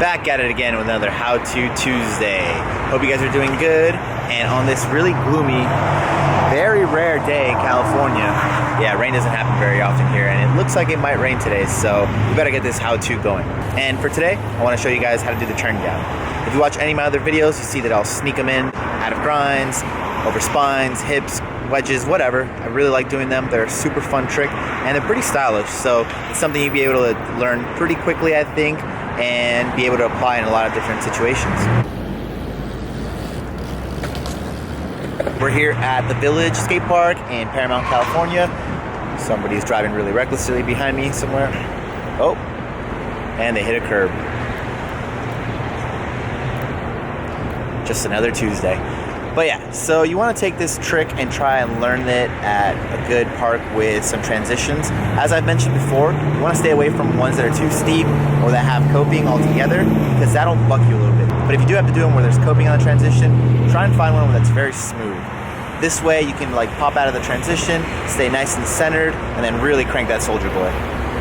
Back at it again with another How To Tuesday. Hope you guys are doing good. And on this really gloomy, very rare day in California, yeah, rain doesn't happen very often here, and it looks like it might rain today, so we better get this how-to going. And for today, I want to show you guys how to do the turn down. If you watch any of my other videos, you see that I'll sneak them in out of grinds, over spines, hips, wedges, whatever. I really like doing them. They're a super fun trick, and they're pretty stylish, so it's something you'll be able to learn pretty quickly, I think, and be able to apply in a lot of different situations. We're here at the Village Skatepark in Paramount, California. Somebody's driving really recklessly behind me somewhere. Oh, and they hit a curb. Just another Tuesday. But yeah, so you want to take this trick and try and learn it at a good park with some transitions. As I've mentioned before, you want to stay away from ones that are too steep or that have coping altogether, because that'll buck you a little bit. But if you do have to do them where there's coping on the transition, try and find one that's very smooth. This way you can like pop out of the transition, stay nice and centered, and then really crank that soldier boy,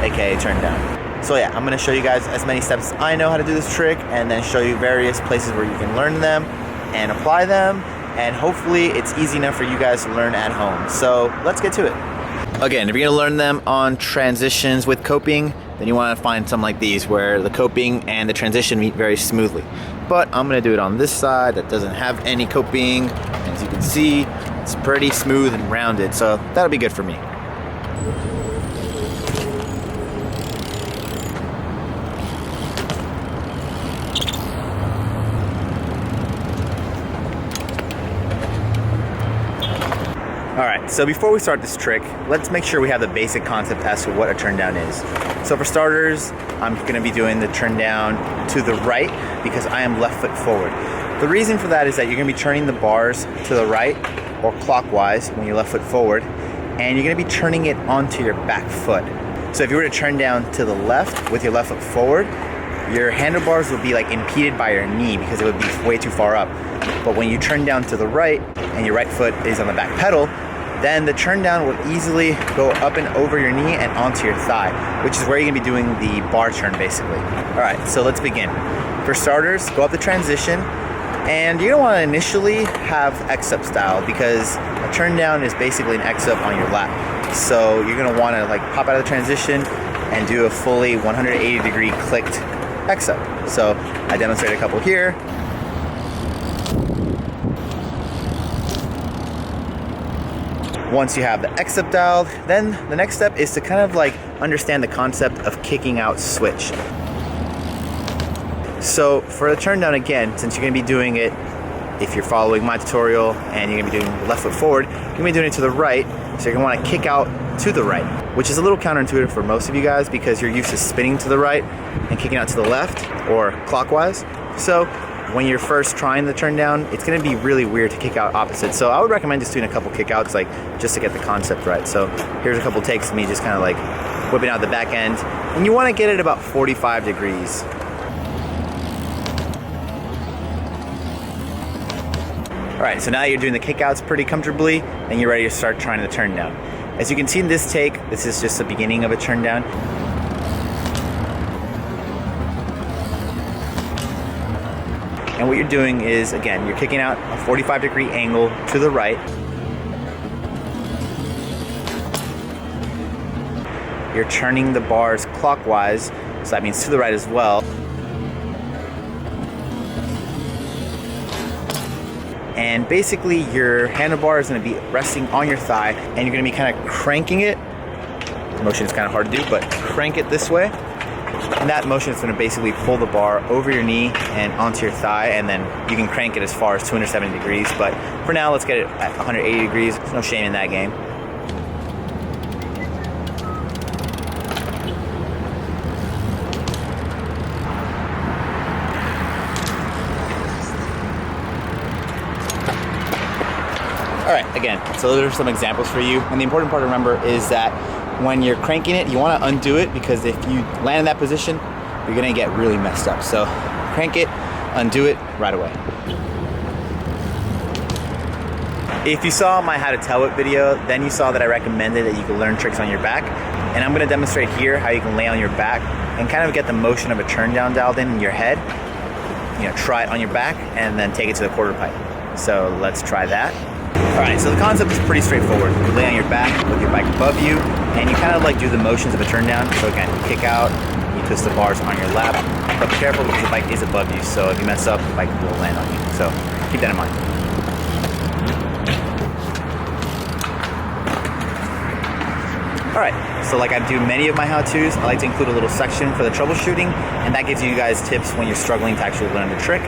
aka turn down. So yeah, I'm going to show you guys as many steps as I know how to do this trick, and then show you various places where you can learn them and apply them. And hopefully it's easy enough for you guys to learn at home. So let's get to it. Again, if you're gonna learn them on transitions with coping, then you wanna find something like these where the coping and the transition meet very smoothly. But I'm gonna do it on this side that doesn't have any coping. As you can see, it's pretty smooth and rounded, so that'll be good for me. Alright, so before we start this trick, let's make sure we have the basic concept as to what a turn down is. So for starters, I'm going to be doing the turn down to the right because I am left foot forward. The reason for that is that you're going to be turning the bars to the right or clockwise when you're left foot forward, and you're going to be turning it onto your back foot. So if you were to turn down to the left with your left foot forward, your handlebars would be like impeded by your knee because it would be way too far up. But when you turn down to the right and your right foot is on the back pedal, then the turn down will easily go up and over your knee and onto your thigh, which is where you're gonna be doing the bar turn basically. All right, so let's begin. For starters, go up the transition, and you're gonna wanna initially have X-up style because a turn down is basically an X-up on your lap. So you're gonna wanna like pop out of the transition and do a fully 180 degree clicked X-up. So I demonstrate a couple here. Once you have the X-up dialed, then the next step is to kind of like understand the concept of kicking out switch. So for the turn down again, since you're gonna be doing it, if you're following my tutorial and you're gonna be doing left foot forward, you're gonna be doing it to the right, so you're gonna wanna kick out to the right, which is a little counterintuitive for most of you guys because you're used to spinning to the right and kicking out to the left or clockwise. So when you're first trying the turn down, it's gonna be really weird to kick out opposite. So I would recommend just doing a couple kickouts, like just to get the concept right. So here's a couple takes of me just kind of like whipping out the back end. And you wanna get it about 45 degrees. All right, so now you're doing the kickouts pretty comfortably, and you're ready to start trying the turn down. As you can see in this take, this is just the beginning of a turn down. And what you're doing is, again, you're kicking out a 45 degree angle to the right. You're turning the bars clockwise, so that means to the right as well. And basically your handlebar is going to be resting on your thigh, and you're going to be kind of cranking it. The motion is kind of hard to do, but crank it this way. And that motion is going to basically pull the bar over your knee and onto your thigh, and then you can crank it as far as 270 degrees. But for now, let's get it at 180 degrees. There's no shame in that game. All right, again, so those are some examples for you. And the important part to remember is that when you're cranking it, you want to undo it, because if you land in that position, you're going to get really messed up. So crank it, undo it right away. If you saw my how to tell it video, then you saw that I recommended that you could learn tricks on your back. And I'm gonna demonstrate here how you can lay on your back and kind of get the motion of a turn down dialed in your head. You know, try it on your back and then take it to the quarter pipe. So let's try that. All right, so the concept is pretty straightforward. You lay on your back with your bike above you, and you kind of like do the motions of a turn down. So again, you kick out, you twist the bars on your lap, but be careful because the bike is above you. So if you mess up, the bike will land on you. So keep that in mind. All right, so like I do many of my how-tos, I like to include a little section for the troubleshooting, and that gives you guys tips when you're struggling to actually learn the trick.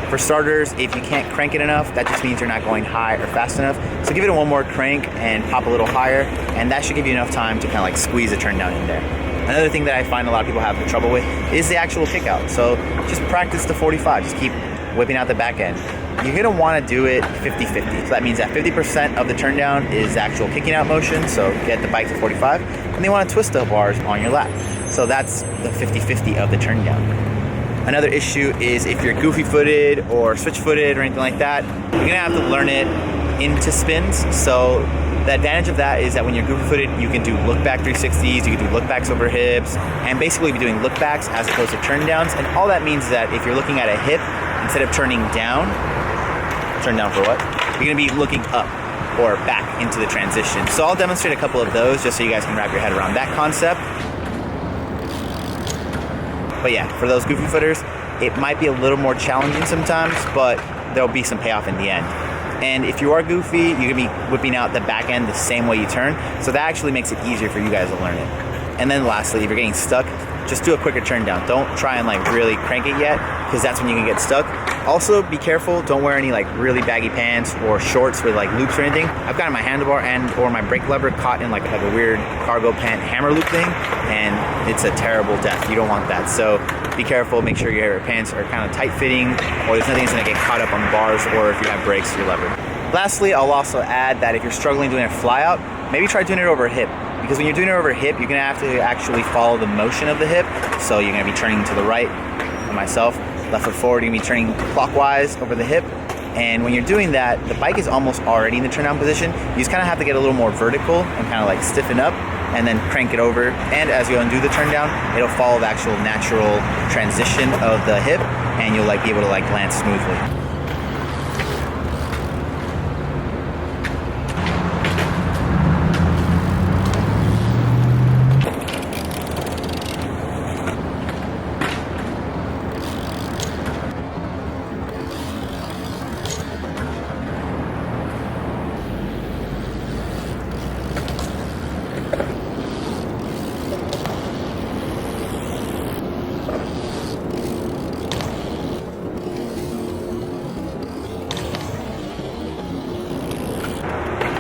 For starters, if you can't crank it enough, that just means you're not going high or fast enough. So give it one more crank and pop a little higher, and that should give you enough time to kind of like squeeze a turn down in there. Another thing that I find a lot of people have trouble with is the actual kick out. So just practice the 45, just keep whipping out the back end. You're gonna wanna do it 50-50. So that means that 50% of the turn down is actual kicking out motion, so get the bike to 45, and they wanna twist the bars on your lap. So that's the 50-50 of the turn down. Another issue is if you're goofy footed or switch footed or anything like that, you're gonna have to learn it into spins. So the advantage of that is that when you're goofy footed, you can do look back 360s, you can do look backs over hips, and basically be doing look backs as opposed to turn downs. And all that means is that if you're looking at a hip, instead of turning down for what? You're gonna be looking up or back into the transition. So I'll demonstrate a couple of those just so you guys can wrap your head around that concept. But yeah, for those goofy footers, it might be a little more challenging sometimes, but there'll be some payoff in the end. And if you are goofy, you're gonna be whipping out the back end the same way you turn, so that actually makes it easier for you guys to learn it. And then lastly, if you're getting stuck, just do a quicker turn down. Don't try and like really crank it yet, because that's when you can get stuck. Also, be careful, don't wear any like really baggy pants or shorts with like loops or anything. I've gotten my handlebar and or my brake lever caught in like a weird cargo pant hammer loop thing, and it's a terrible death. You don't want that. So be careful, make sure your pants are kind of tight fitting, or there's nothing that's gonna get caught up on the bars, or if you have brakes, your lever. Lastly, I'll also add that if you're struggling doing a fly out, maybe try doing it over a hip. Because when you're doing it over a hip, you're gonna have to actually follow the motion of the hip. So you're gonna be turning to the right, for myself, left foot forward, you're gonna be turning clockwise over the hip. And when you're doing that, the bike is almost already in the turn down position. You just kind of have to get a little more vertical and kind of like stiffen up and then crank it over. And as you undo the turn down, it'll follow the actual natural transition of the hip, and you'll like be able to like land smoothly.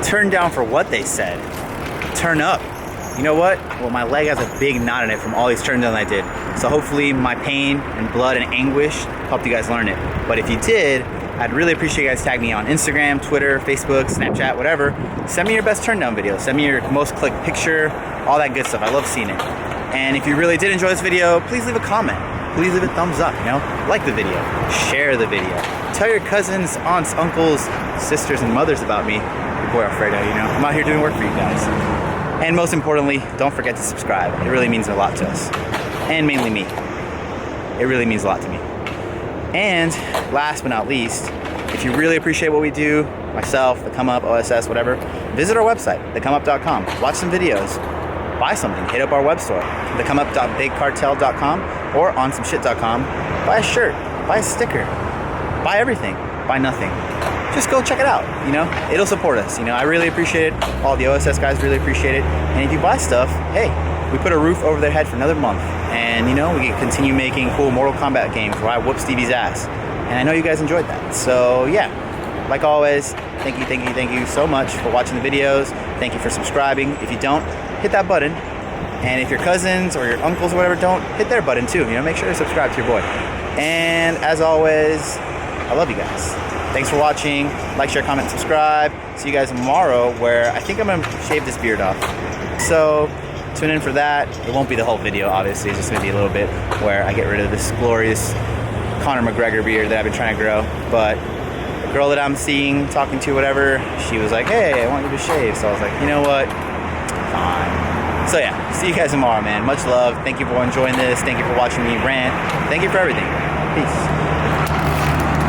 Turn down for what they said. Turn up. You know what? Well, my leg has a big knot in it from all these turn downs I did. So hopefully my pain and blood and anguish helped you guys learn it. But if you did, I'd really appreciate you guys tagging me on Instagram, Twitter, Facebook, Snapchat, whatever. Send me your best turn down video. Send me your most clicked picture, all that good stuff. I love seeing it. And if you really did enjoy this video, please leave a comment. Please leave a thumbs up, you know? Like the video, share the video. Tell your cousins, aunts, uncles, sisters, and mothers about me. Your boy Alfredo, you know? I'm out here doing work for you guys. And most importantly, don't forget to subscribe. It really means a lot to us. And mainly me. It really means a lot to me. And last but not least, if you really appreciate what we do, myself, the Come Up, OSS, whatever, visit our website, thecomeup.com. Watch some videos. Buy something. Hit up our web store, thecomeup.bigcartel.com or onsomeshit.com. Buy a shirt. Buy a sticker. Buy everything. Buy nothing. Just go check it out, you know? It'll support us, you know? I really appreciate it. All the OSS guys really appreciate it. And if you buy stuff, hey, we put a roof over their head for another month. And, you know, we can continue making cool Mortal Kombat games where I whoop Stevie's ass. And I know you guys enjoyed that. So, yeah. Like always, thank you so much for watching the videos. Thank you for subscribing. If you don't, hit that button. And if your cousins or your uncles or whatever don't, hit their button too. You know, make sure to subscribe to your boy. And as always, I love you guys. Thanks for watching. Like, share, comment, subscribe. See you guys tomorrow, where I think I'm gonna shave this beard off. So tune in for that. It won't be the whole video, obviously. It's just gonna be a little bit where I get rid of this glorious Conor McGregor beard that I've been trying to grow. But the girl that I'm seeing, talking to, whatever, she was like, hey, I want you to shave. So I was like, you know what? Fine. So yeah, see you guys tomorrow, man. Much love. Thank you for enjoying this. Thank you for watching me rant. Thank you for everything. Peace.